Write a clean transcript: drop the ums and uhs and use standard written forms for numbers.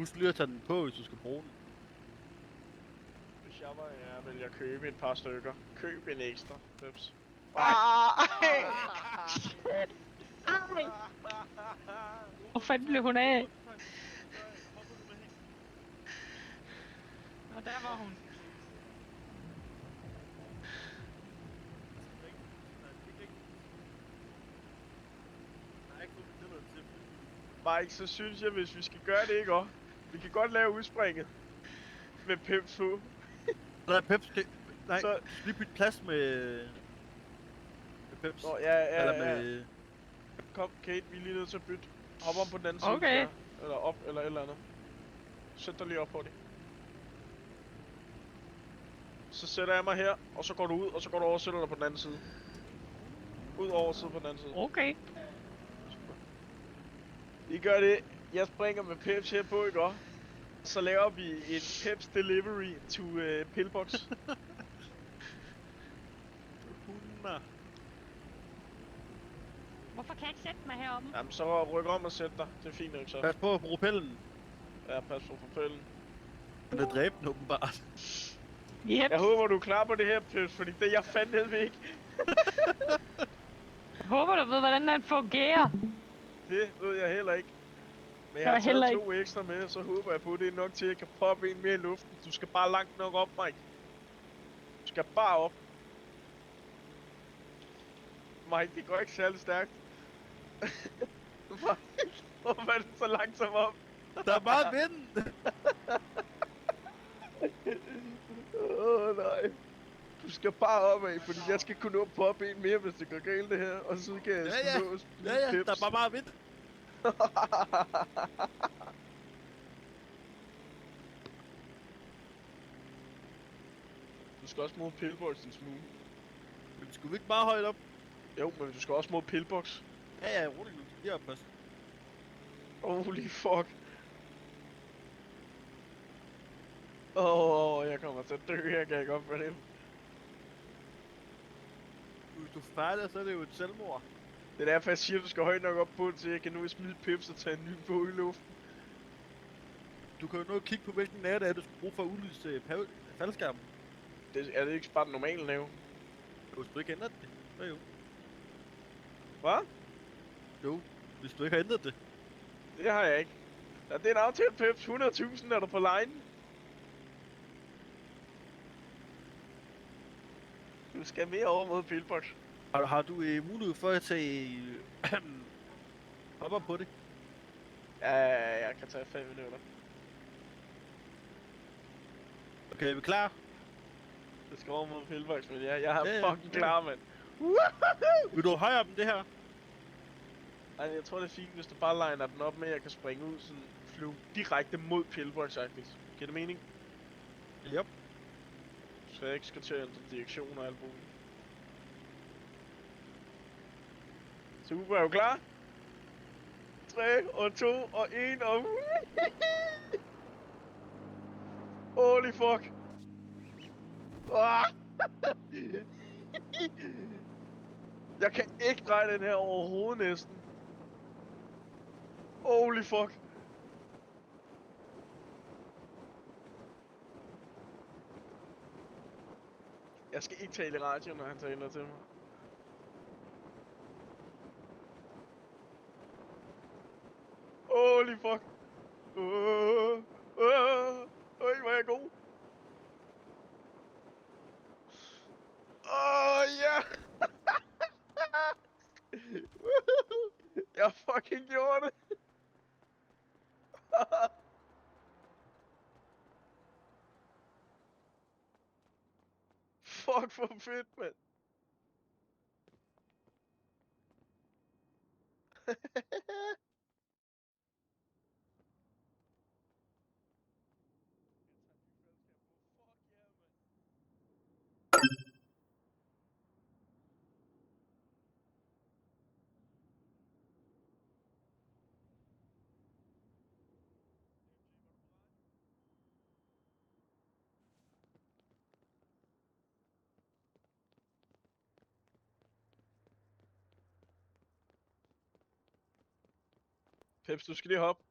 Husk lige at tage den på, hvis du skal bruge den. Hvis jeg var jer, ville jeg købe et par stykker. Køb en ekstra, Peps. Hvor fanden blev hun af? Hopper du med hende? Og der var hun. Mike, så synes jeg, hvis vi skal gøre det, ikke også? Vi kan godt lave udspringet. Med Peps på. Nej, Peps, nej, Så- du skal lige bytte plads med Peps. Nå, ja, Eller med... Kom, Kate, vi er lige nødt til at bytte. Hop om på den anden side. Okay. Ja. Eller op, eller et eller andet. Sæt dig lige op på det. Så sætter jeg mig her, og så går du ud, og så går du over og sætter dig på den anden side. Ud over side på den anden side. Okay. I gør det. Jeg springer med Peps her på, ikke også? Så laver vi en Peps delivery to pillbox. Hunder. Hvorfor kan jeg ikke sætte mig heroppe? Jamen, så ryk om og sæt dig. Det er fint nok så. Pas på propellen. Ja, pas på propellen. Den er dræbende åbenbart. Yep. Jeg håber, du er klar på det her, Peps, fordi det jeg fandme ikke. Jeg håber, du ved, hvordan den fungerer. Det ved jeg heller ikke. Men jeg Jeg har heller taget 2 ekstra med, så håber jeg på, at det er nok til, at jeg kan poppe en mere i luften. Du skal bare langt nok op, Mike. Du skal bare op. Mike, det går ikke særlig stærkt. Mike, hvorfor er det så langsomt op? Der er meget vind! Nej. Du skal bare opad, fordi jeg skal kunne nå at poppe en mere, hvis det går galt det her. Og så kan jeg Ja, nå at spille Ja, Peps. der er bare meget vind. Du skal også mod pillbox en smule. Men skulle vi ikke meget højt op? Jo, men du skal også mod pillbox. Ja, roligt nu. Lige op først. Holy fuck. Jeg kommer til at dø her, kan jeg godt fornemme. Hvis du fejler, så er det jo et selvmord. Det er derfor, jeg siger, at du skal højt nok op på, til jeg kan nu smide Peps og tage en ny på i luften. Du kan jo nå at kigge på, hvilken nære det er, du skal bruge for at udlyse faldskærmen. Er det ikke bare den normale næve? Hvis du ikke ændrer det, så jo. Hvad? Jo, hvis du ikke har ændret det. Det har jeg ikke. Ja, det er en aftale, Peps. 100.000 er du på line. Du skal mere over mod pillbox. Har du mulighed for at tage hopper på det? Ja, jeg kan tage 5 minutter. Okay, er vi klar? Det skal over mod pillbox, men jeg er Ja, fucking klar, mand. Vil du højere dem det her? Ej, jeg tror det er fint, hvis du bare liner den op med, at jeg kan springe ud sådan flyve direkte mod pillbox-agtigt. Giver det mening? Yep. Så jeg ikke skal til at ændre direktion og alt muligt. Super, er du klar? 3 og 2 og 1 og... Holy fuck! Ah! Jeg kan ikke dreje den her overhovedet næsten. Holy fuck! Jeg skal ikke tale i radio, når han taler til mig. Holy fuck! Øj, hvor er jeg god! Ja! Jeg fucking gjorde det! Fuck, hvor fedt, mand! Peps, du skal lige hoppe.